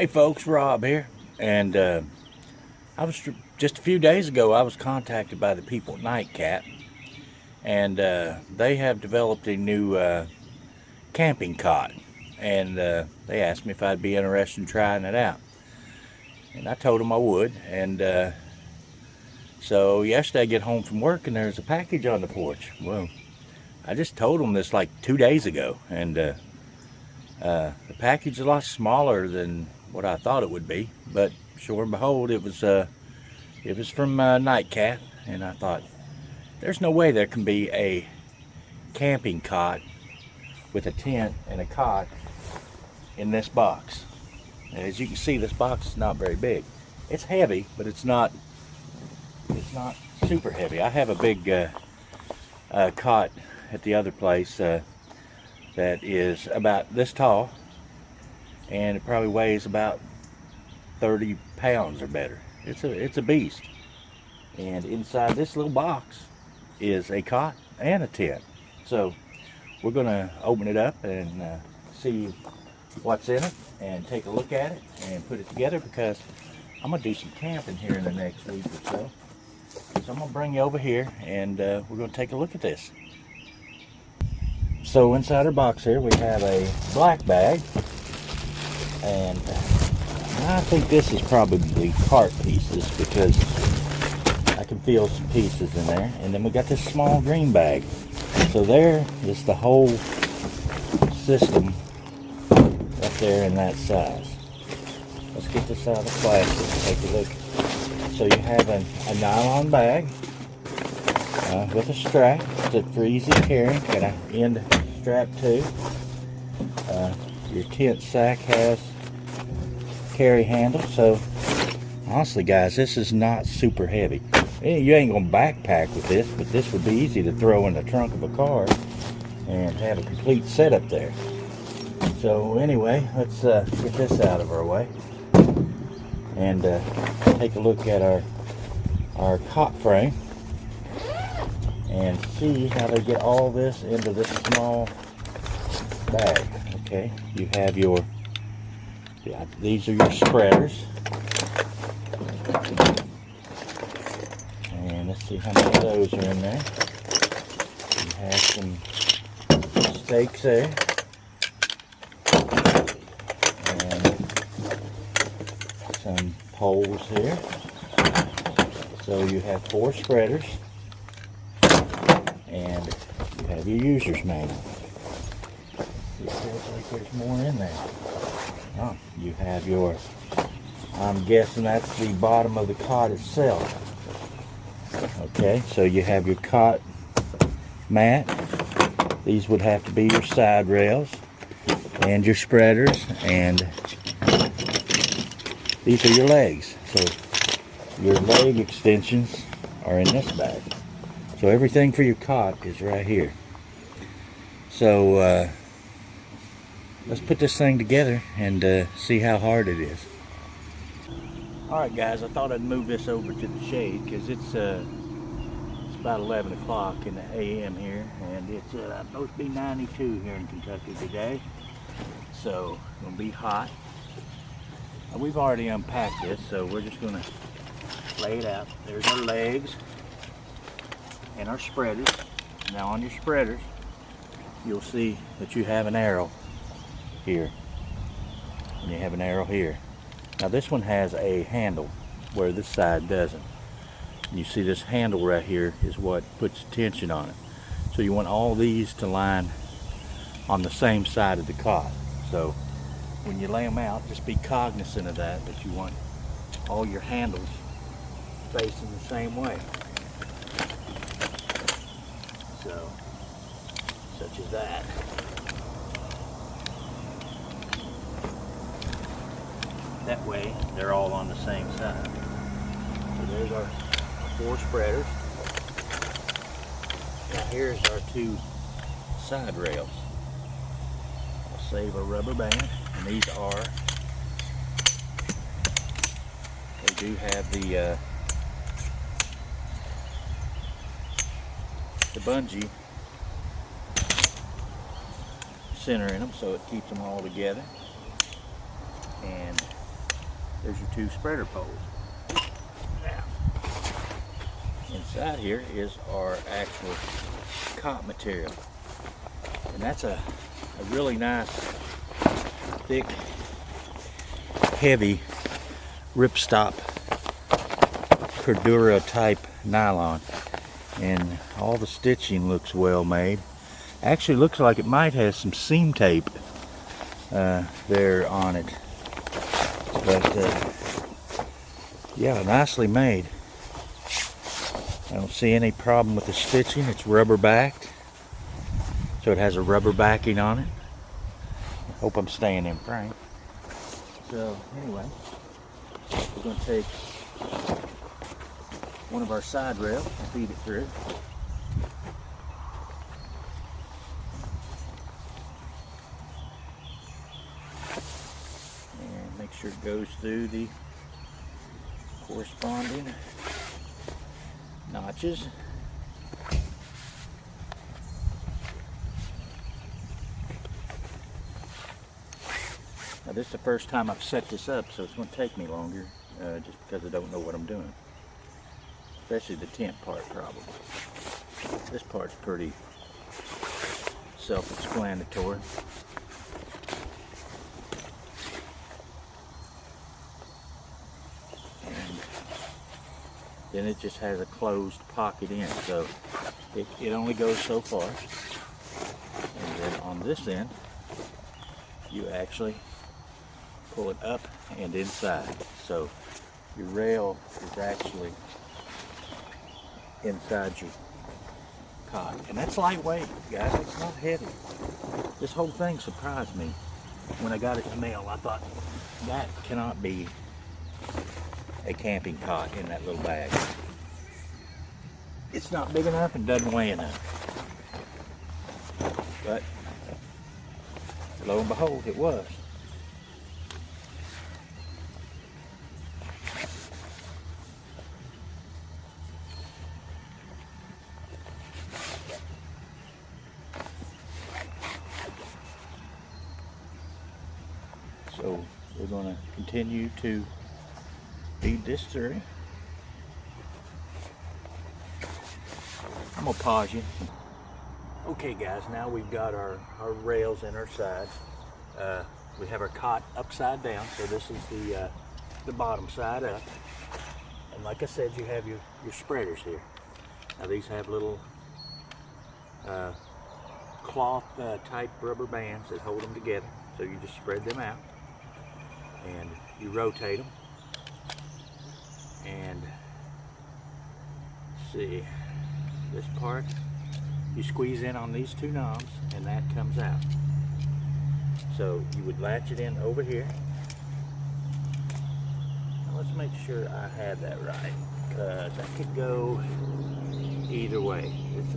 Hey folks, Rob here, and I was just a few days ago I was contacted by the people at Night Cat, and they have developed a new camping cot, and they asked me if I'd be interested in trying it out, and I told them I would. And so yesterday I get home from work and there's a package on the porch. Well, I just told them this like 2 days ago, and the package is a lot smaller than what I thought it would be, but sure and behold, it was from Night Cat, and I thought, there's no way there can be a camping cot with a tent and a cot in this box. And as you can see, this box is not very big. It's heavy, but it's not super heavy. I have a big cot at the other place that is about this tall, and it probably weighs about 30 pounds or better. It's a beast. And inside this little box is a cot and a tent. So we're gonna open it up and see what's in it and take a look at it and put it together, because I'm gonna do some camping here in the next week or so. So I'm gonna bring you over here and we're gonna take a look at this. So inside our box here we have a black bag, and I think this is probably part pieces because I can feel some pieces in there. And then we got this small green bag. So there is the whole system right there in that size. Let's get this out of the plastic and take a look. So you have a nylon bag with a strap for easy carrying. Got an end strap too. Your tent sack has carry handle. So honestly guys, this is not super heavy. You ain't gonna backpack with this, but this would be easy to throw in the trunk of a car and have a complete setup there. So anyway, let's get this out of our way and take a look at our cot frame and see how they get all this into this small bag. Okay, you have your, these are your spreaders, and let's see how many of those are in there. You have some stakes there, and some poles here. So you have 4 spreaders, and you have your user's manual. It feels like there's more in there. Oh, you have your, I'm guessing that's the bottom of the cot itself. Okay, so you have your cot mat. These would have to be your side rails and your spreaders, and these are your legs. So your leg extensions are in this bag. So everything for your cot is right here. So let's put this thing together and see how hard it is. Alright guys, I thought I'd move this over to the shade because it's about 11 o'clock in the AM here, and it's supposed to be 92 here in Kentucky today. So it's going to be hot. We've already unpacked this, so we're just going to lay it out. There's our legs and our spreaders. Now on your spreaders, you'll see that you have an arrow here, and you have an arrow here. Now this one has a handle where this side doesn't. You see this handle right here is what puts tension on it. So you want all these to line on the same side of the cot. So when you lay them out, just be cognizant of that you want all your handles facing the same way. So, such as that. That way, they're all on the same side. So there's our 4 spreaders. Now here's our 2 side rails. I'll save a rubber band, and these are, they do have the bungee center in them, so it keeps them all together. And there's your 2 spreader poles. Now, inside here is our actual cot material. And that's a really nice, thick, heavy ripstop Cordura type nylon. And all the stitching looks well made. Actually looks like it might have some seam tape there on it. But yeah, nicely made. I don't see any problem with the stitching. It's rubber backed, so it has a rubber backing on it. I hope I'm staying in frame. So anyway, we're going to take one of our side rails and feed it through. And make sure it goes through the corresponding notches. Now this is the first time I've set this up, so it's going to take me longer, just because I don't know what I'm doing. Especially the tent part, probably. This part's pretty self-explanatory. And then it just has a closed pocket in, so it only goes so far. And then on this end, you actually pull it up and inside. So your rail is actually inside your cot. And that's lightweight, guys. It's not heavy. This whole thing surprised me when I got it in the mail. I thought, that cannot be a camping cot in that little bag. It's not big enough and doesn't weigh enough. But lo and behold, it was. So we're going to continue to feed this through. I'm going to pause you. Okay guys, now we've got our rails in our sides. We have our cot upside down, so this is the bottom side up. And like I said, you have your spreaders here. Now these have little cloth type rubber bands that hold them together. So you just spread them out and you rotate them. And see, this part, you squeeze in on these 2 knobs and that comes out. So you would latch it in over here. Now let's make sure I have that right, because that could go either way. This is,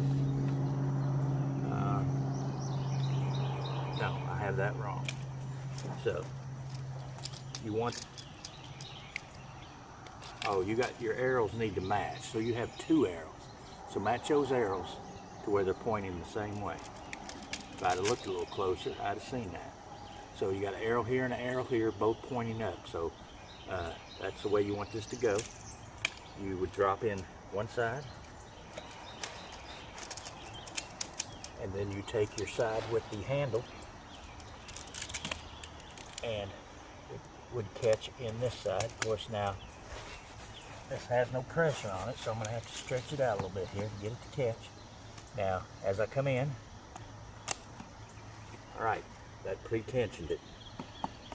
no, I have that wrong. So you want, oh, you got your arrows need to match. So you have 2 arrows. So match those arrows to where they're pointing the same way. If I'd have looked a little closer, I'd have seen that. So you got an arrow here and an arrow here, both pointing up. So that's the way you want this to go. You would drop in one side, and then you take your side with the handle, and it would catch in this side. Of course, now this has no pressure on it, so I'm going to have to stretch it out a little bit here to get it to catch. Now, as I come in, all right, that pre-tensioned it,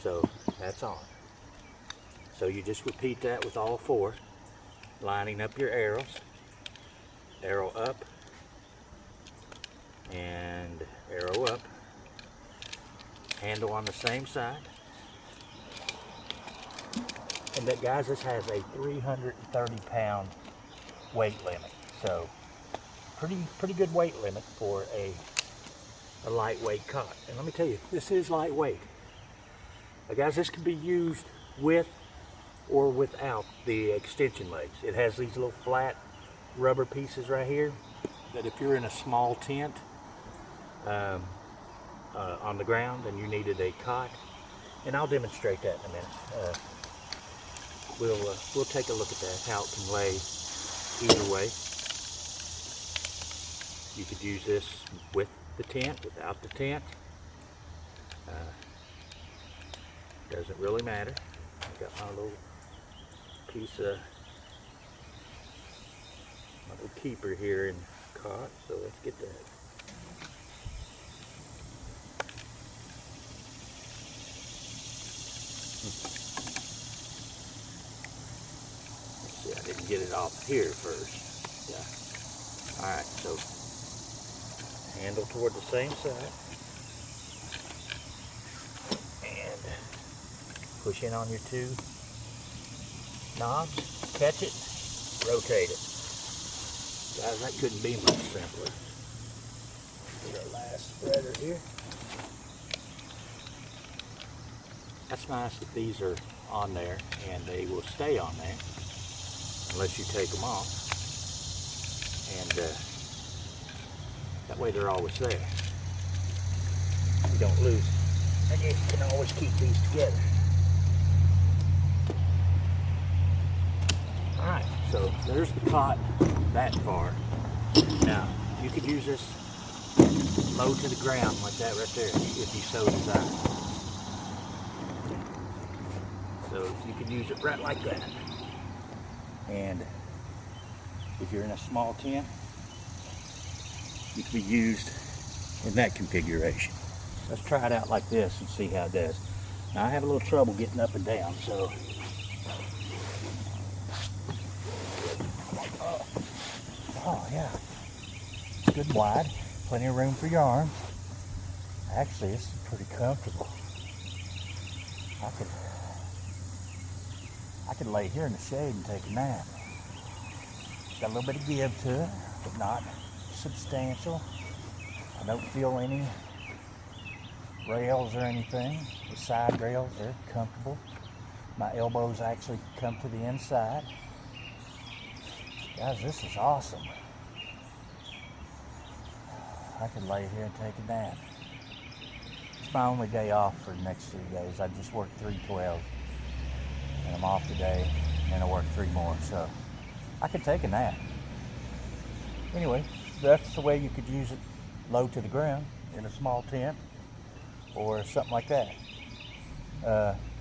so that's on. So you just repeat that with all 4, lining up your arrows, arrow up, and arrow up, handle on the same side. And that, guys, this has a 330-pound weight limit, so pretty good weight limit for a lightweight cot. And let me tell you, this is lightweight. Now, guys, this can be used with or without the extension legs. It has these little flat rubber pieces right here that if you're in a small tent on the ground and you needed a cot, and I'll demonstrate that in a minute. we'll take a look at that, how it can lay either way. You could use this with the tent, without the tent. Doesn't really matter. I've got my little piece of my little keeper here in the cot, so let's get that. Let's see, I didn't get it off here first. Yeah. Alright, so handle toward the same side. And push in on your two knobs, catch it, rotate it. Guys, that couldn't be much simpler. Get our last spreader here. That's nice that these are on there and they will stay on there unless you take them off. And that way they're always there. You don't lose. And you can always keep these together. Alright, so there's the cot that far. Now, you could use this low to the ground like that right there if you so desire. So you could use it right like that. And if you're in a small tent, it can be used in that configuration. Let's try it out like this and see how it does. Now I have a little trouble getting up and down, so oh yeah, it's good and wide, plenty of room for your arms. Actually, this is pretty comfortable. I could lay here in the shade and take a nap. It's got a little bit of give to it, but not substantial. I don't feel any rails or anything. The side rails are comfortable. My elbows actually come to the inside. Guys, this is awesome. I could lay here and take a nap. It's my only day off for the next 3 days. I just worked 3 12s. And I'm off today, and then I work 3 more, so I could take a nap. Anyway, that's the way you could use it low to the ground in a small tent or something like that.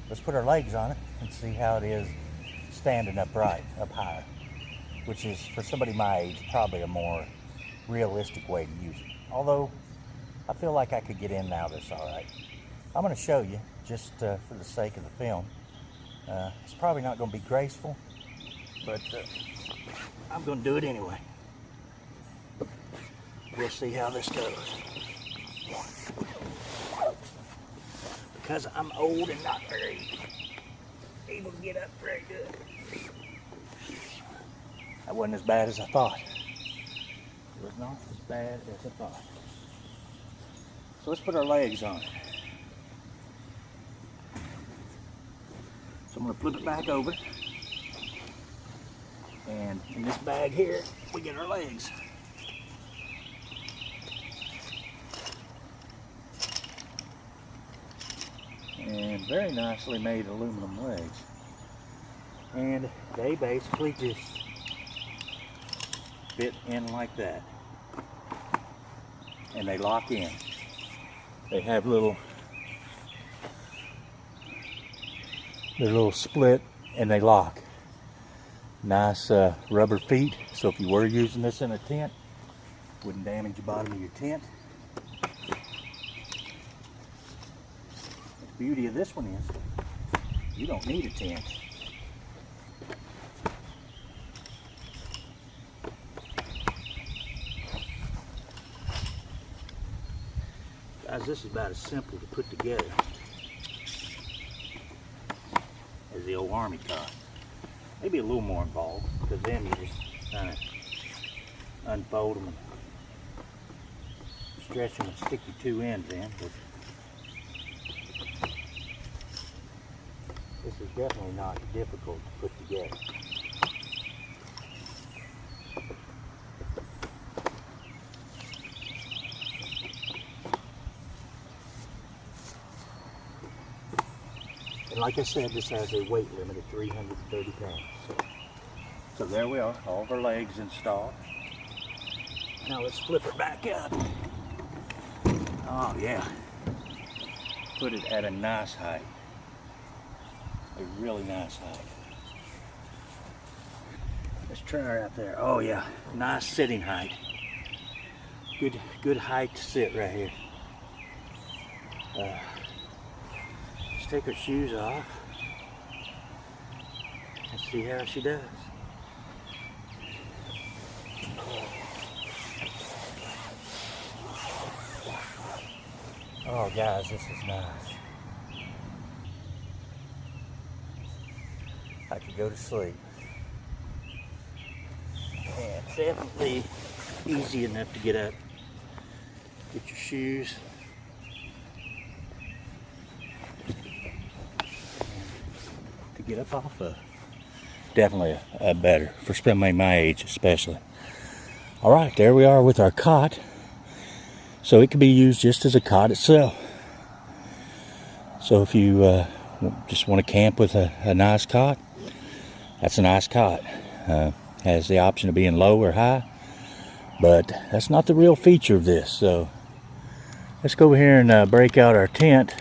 Let's put our legs on it and see how it is standing upright, up higher, which is, for somebody my age, probably a more realistic way to use it. Although, I feel like I could get in now this all right. I'm going to show you, just for the sake of the film. It's probably not going to be graceful, but I'm going to do it anyway. We'll see how this goes. Because I'm old and not very able to get up very good. That wasn't as bad as I thought. It was not as bad as I thought. So let's put our legs on it. So I'm going to flip it back over. And in this bag here, we get our legs. And very nicely made aluminum legs. And they basically just fit in like that. And they lock in. They have little split and they lock. Nice rubber feet, so if you were using this in a tent, wouldn't damage the bottom of your tent. The beauty of this one is you don't need a tent. Guys, this is about as simple to put together as the old army cot. Maybe a little more involved, because then you just kind of unfold them and stretch them and stick your 2 ends in. But this is definitely not difficult to put together. And like I said, this has a weight limit of 330 pounds. So there we are, all of our legs installed. Now let's flip it back up. Oh yeah. Put it at a nice height. A really nice height. Let's try her out there. Oh yeah, nice sitting height. Good height to sit right here. Let's take her shoes off and see how she does. Oh guys, this is nice. I could go to sleep. Yeah, it's definitely easy enough to get up. Get your shoes. To get up off of. Definitely better for somebody my age especially. Alright, there we are with our cot. So it can be used just as a cot itself. So if you just want to camp with a nice cot, that's a nice cot. Has the option of being low or high, but that's not the real feature of this. So let's go over here and break out our tent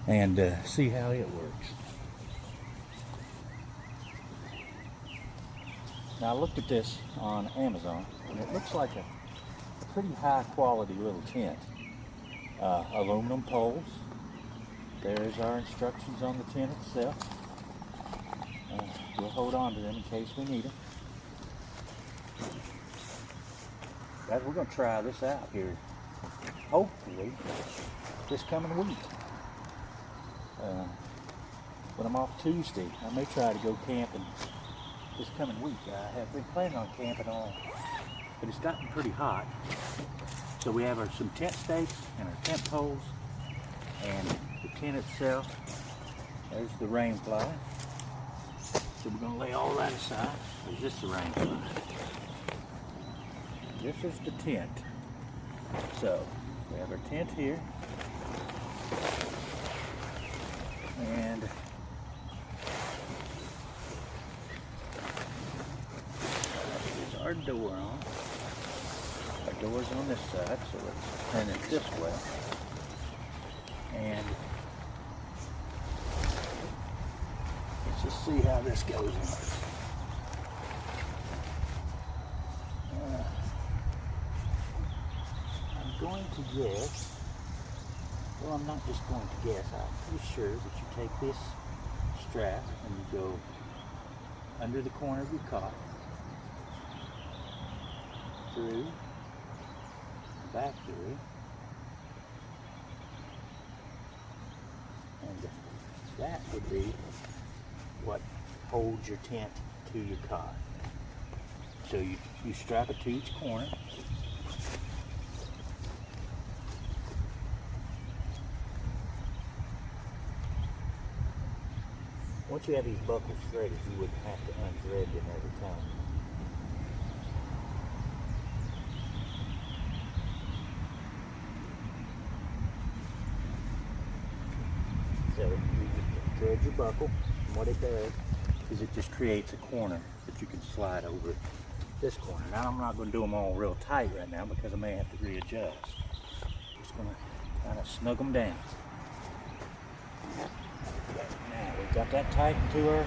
and see how it works. Now I looked at this on Amazon and it looks like a pretty high quality little tent. Aluminum poles. There's our instructions on the tent itself. We'll hold on to them in case we need them. Guys, we're going to try this out here, hopefully, this coming week. When I'm off Tuesday, I may try to go camping this coming week. I have been planning on camping all, but it's gotten pretty hot. So we have some tent stakes and our tent poles and the tent itself. There's the rain fly. So we're going to lay all that aside. Is this the rain fly? This is the tent. So we have our tent here. And there's our door on. Our door's on this side, so let's turn it this way. And let's just see how this goes. I'm going to guess, well, I'm not just going to guess, I'm pretty sure that you take this strap and you go under the corner of your cot, through, back through, and that would be what holds your tent to your cot. So you strap it to each corner. Once you have these buckles threaded, you wouldn't have to unthread them every time. So you just thread your buckle, and what it does is it just creates a corner that you can slide over this corner. Now I'm not going to do them all real tight right now because I may have to readjust. Just going to kind of snug them down. Now we've got that tightened to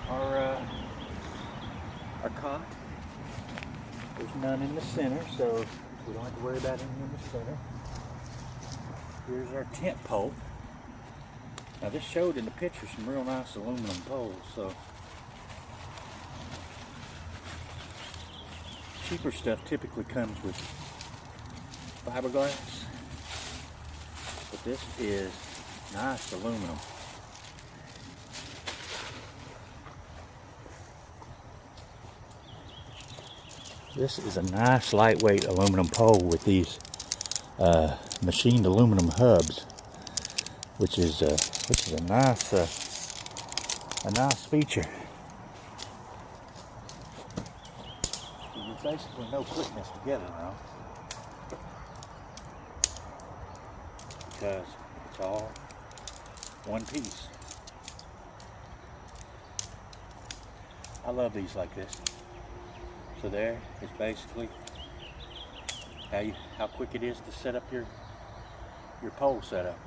our cot. There's none in the center, so we don't have to worry about anything in the center. Here's our tent pole. Now this showed in the picture some real nice aluminum poles, so cheaper stuff typically comes with fiberglass, but this is nice aluminum. This is a nice lightweight aluminum pole with these machined aluminum hubs, which is a nice feature. There's basically no putting this together now, because it's all one piece. I love these like this. So there is basically how quick it is to set up your pole setup.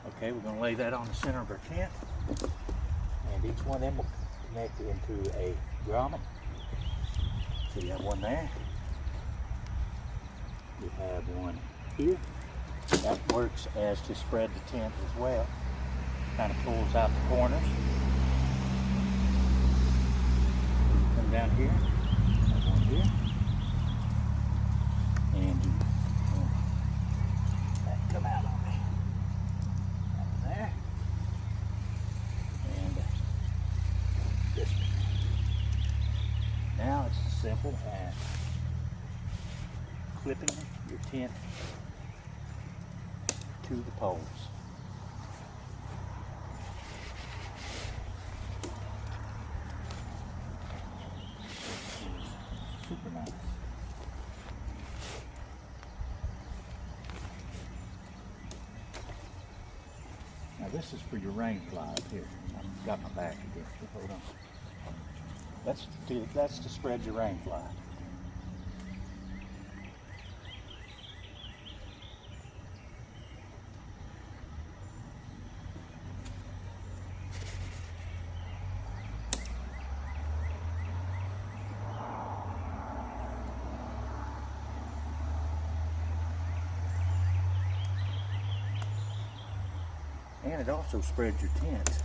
Okay, we're going to lay that on the center of our tent, and each one of them will connect into a grommet. So you have one there. You have one here. That works as to spread the tent as well. Kind of pulls out the corners. Come down here. Have one here. And you that come out on me. That one there. And this one. Now it's as simple as clipping your tent to the poles. Super nice. Now this is for your rain fly up here. I've got my back against it. Hold on. That's to spread your rain fly. And it also spreads your tent.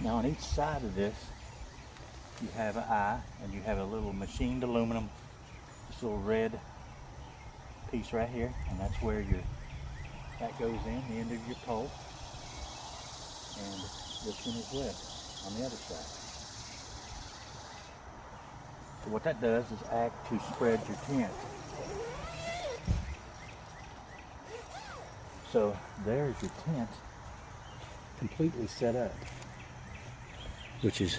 Now on each side of this, you have an eye, and you have a little machined aluminum, this little red piece right here, and that's where that goes in, the end of your pole, and this one as well, on the other side. So what that does is act to spread your tent. So there's your tent completely set up, which is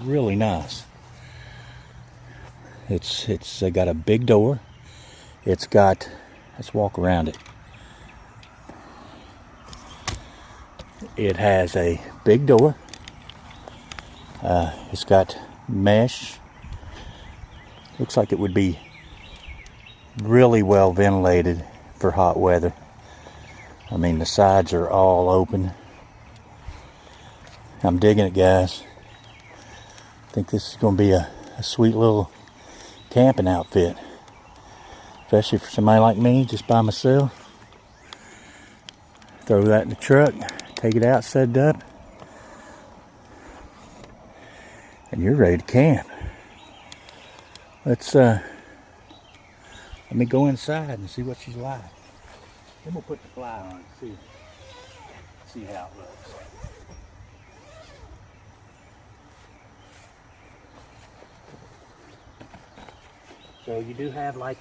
really nice. It's got a big door. It's got, let's walk around it. It has a big door. It's got mesh. Looks like it would be really well ventilated for hot weather. I mean, the sides are all open. I'm digging it, guys. I think this is going to be a sweet little camping outfit, especially for somebody like me, just by myself. Throw that in the truck, take it out, set it up, and you're ready to camp. Let me go inside and see what she's like. Then we'll put the fly on and see how it looks. So you do have like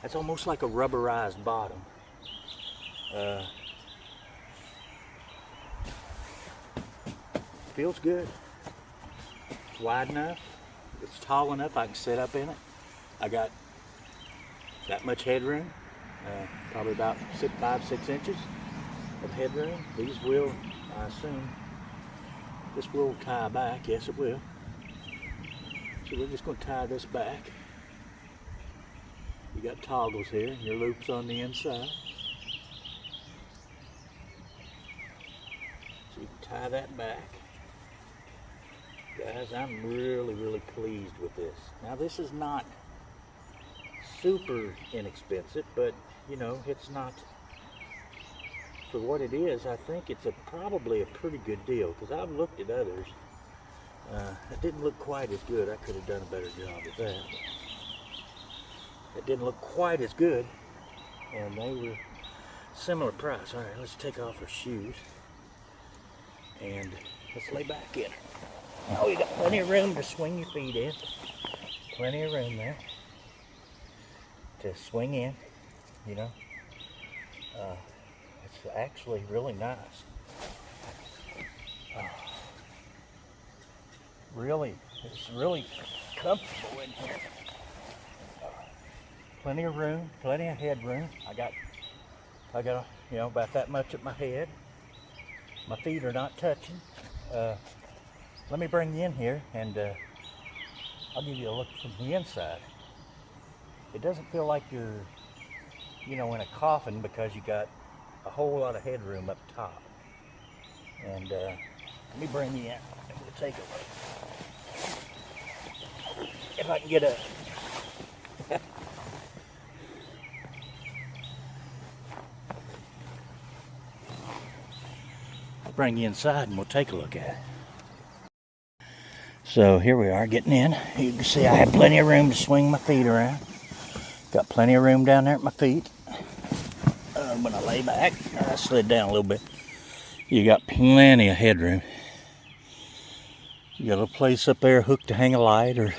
that's almost like a rubberized bottom. Feels good. It's wide enough. It's tall enough I can sit up in it. I got that much headroom, probably about 5-6 inches of headroom. These will, I assume, this will tie back. Yes, it will. So we're just going to tie this back. You got toggles here, your loops on the inside. So you can tie that back. Guys, I'm really pleased with this. Now this is not super inexpensive, but you know, it's not, for what it is, I think it's probably a pretty good deal, because I've looked at others. It didn't look quite as good. I could have done a better job with that. It didn't look quite as good, and they were similar price. All right, let's take off our shoes and let's lay back in. Oh, you got plenty of room to swing your feet in. Plenty of room there to swing in, you know. It's actually really nice. It's really comfortable in here. Plenty of room, plenty of headroom. I got, about that much at my head. My feet are not touching. Let me bring you in here and I'll give you a look from the inside. It doesn't feel like you're, in a coffin because you got a whole lot of headroom up top. And let me bring you in and we'll take a look. If I can get up. I'll bring you inside and we'll take a look at it. So here we are getting in. You can see I have plenty of room to swing my feet around. Got plenty of room down there at my feet. When I lay back, I slid down a little bit. You got plenty of headroom. You got a little place up there, hook to hang a light or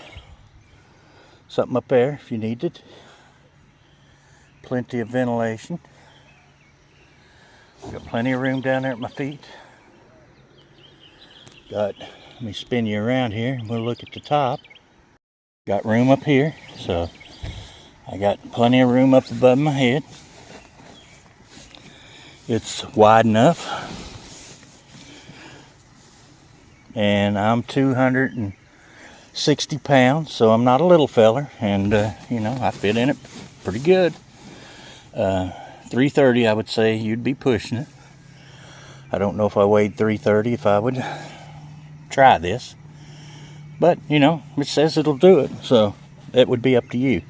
something up there if you need it. Plenty of ventilation. Got plenty of room down there at my feet. Let me spin you around here and we'll look at the top. Got room up here, so I got plenty of room up above my head. It's wide enough. And I'm 260 pounds, so I'm not a little feller. And, I fit in it pretty good. 330, I would say you'd be pushing it. I don't know if I weighed 330 if I would try this. But, it says it'll do it. So that would be up to you.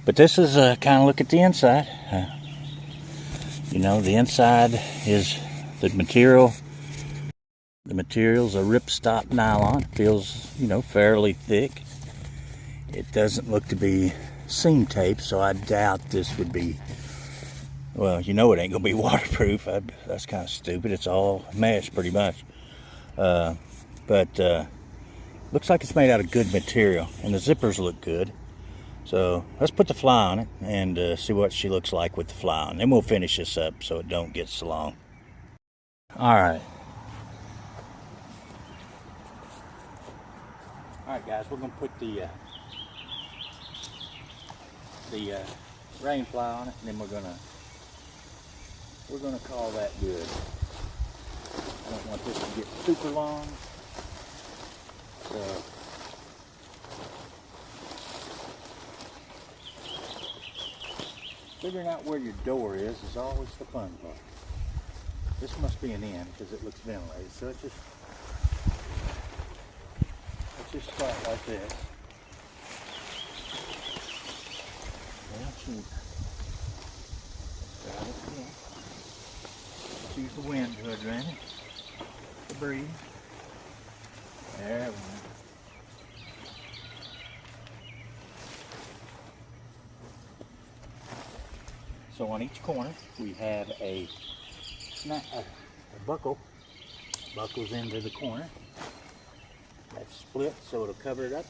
But this is a kind of look at the inside. The inside is the material. The material's a ripstop nylon. It feels, fairly thick. It doesn't look to be seam tape, so I doubt this would be, well, it ain't going to be waterproof. That's kind of stupid. It's all mesh pretty much. But looks like it's made out of good material, and the zippers look good. So let's put the fly on it and see what she looks like with the fly on. Then we'll finish this up so it don't get so long. Alright, guys, we're going to put the rain fly on it, and then we're going to call that good. I don't want this to get super long. So figuring out where your door is always the fun part. This must be an in because it looks ventilated. So let's just start like this. Well, shoot. Let's try this again. Let's use the wind to drain it. To breathe. There we go. So on each corner we have a buckle. Buckles into the corner. That's split so it'll cover it up.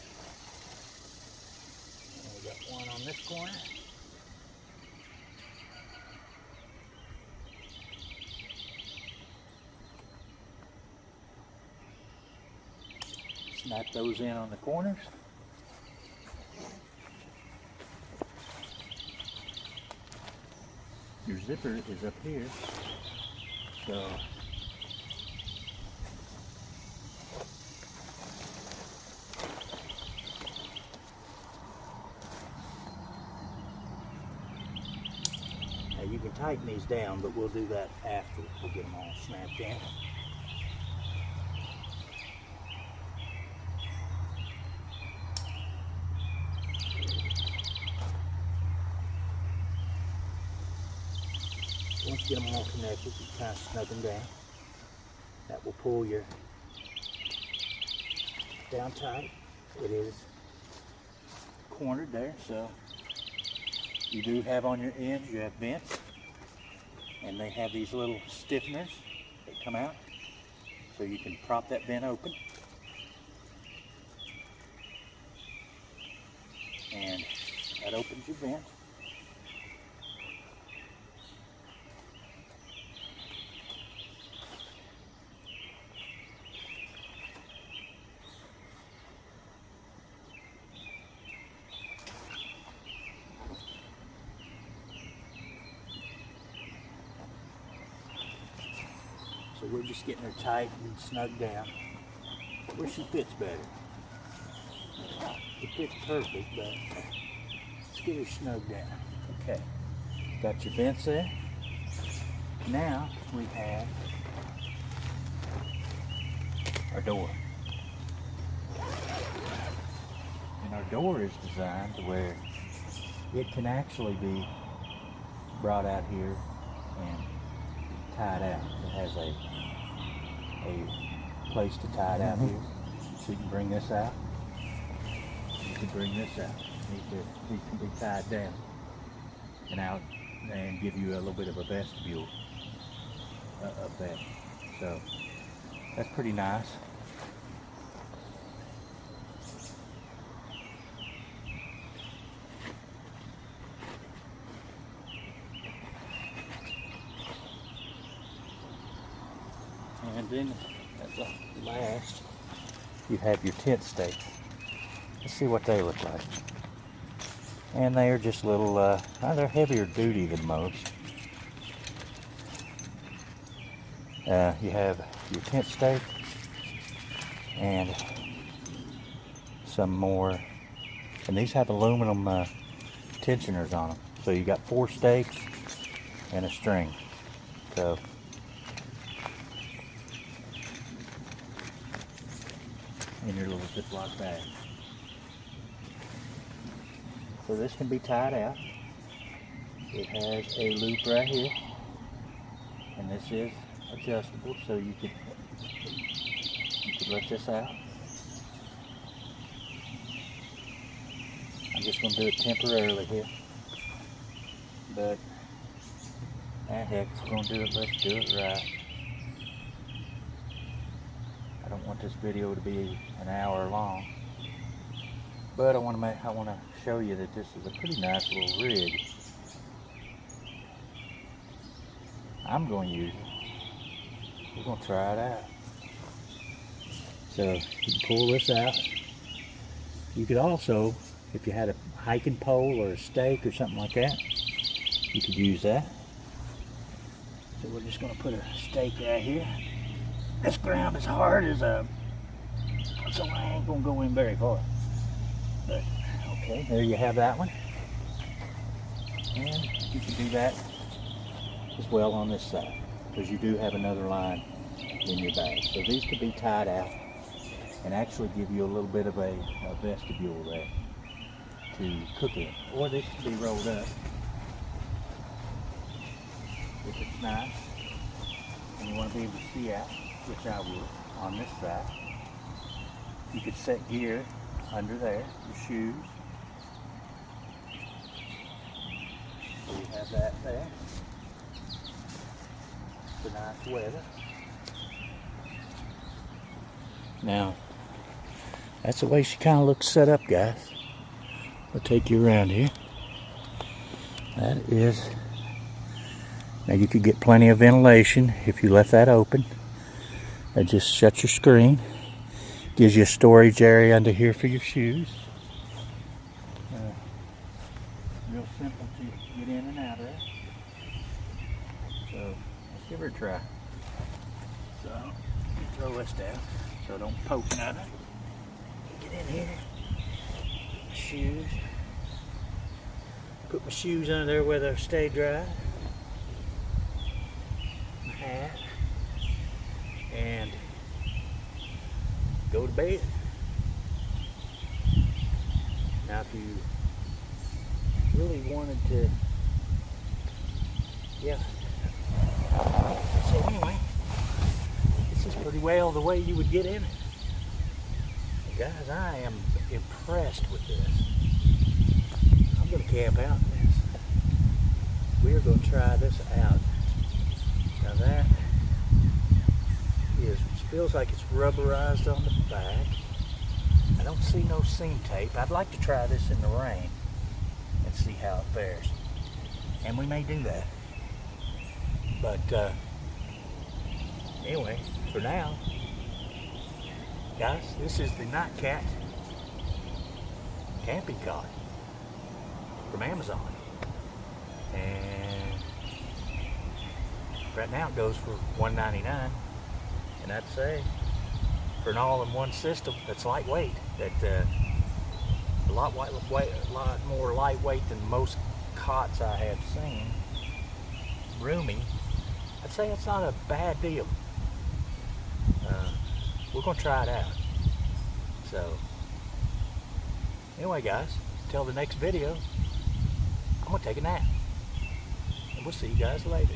And we got one on this corner. Snap those in on the corners. Your zipper is up here, so now you can tighten these down, but we'll do that after we get them all snapped in. Once you get them all connected, you kind of snug them down. That will pull your down tight. It is cornered there, so you do have on your ends, you have vents, and they have these little stiffeners that come out, so you can prop that vent open. And that opens your vent. we're just getting her tight and snugged down where she fits better. It fits perfect, but let's get her snugged down. Okay, got your fence there. Now we have our door. And our door is designed to where it can actually be brought out here and tied out. It has a place to tie it out here. So you can bring this out. You can bring this out. These can be tied down and out and give you a little bit of a vestibule of that. So that's pretty nice. And then at the last, you have your tent stakes. Let's see what they look like. And they are just little, they're heavier duty than most. You have your tent stake and some more, and these have aluminum tensioners on them. So you got 4 stakes and a string. So in your little Ziploc bag. So this can be tied out. It has a loop right here, and this is adjustable, so you could let this out. I'm just going to do it temporarily here, but heck, if we're going to do it, let's do it right. I don't want this video to be an hour long, but I want to show you that this is a pretty nice little rig. I'm going to use it. We're going to try it out. So you can pull this out. You could also, if you had a hiking pole or a stake or something like that, you could use that. So we're just going to put a stake right here. This ground is hard as a, so I ain't going to go in very far. But okay, there you have that one. And you can do that as well on this side, because you do have another line in your bag. So these could be tied out and actually give you a little bit of a vestibule there to cook in. Or this could be rolled up if it's nice and you want to be able to see out, which I would on this side. You could set gear under there, your shoes. So you have that there. It's a nice weather. Now, that's the way she kind of looks set up, guys. I'll take you around here. That is, now you could get plenty of ventilation if you left that open. That just shuts your screen. Gives you a storage area under here for your shoes. Real simple to get in and out of. So let's give her a try. So you throw this down so don't poke nothing. Get in here. Shoes. Put my shoes under there where they'll stay dry. My hat. And go to bed. Now if you really wanted to, yeah. So anyway, this is pretty well the way you would get in it. Guys, I am impressed with this. I'm going to camp out in this. We are going to try this out. Now that is, feels like it's rubberized on the back. I don't see no seam tape. I'd like to try this in the rain and see how it fares. And we may do that. But anyway, for now, guys, this is the Night Cat Camping Cot from Amazon. And right now it goes for $1.99. And I'd say for an all-in-one system that's lightweight, that a lot more lightweight than most cots I have seen, roomy, I'd say it's not a bad deal. We're gonna try it out. So anyway, guys, till the next video, I'm gonna take a nap, and we'll see you guys later.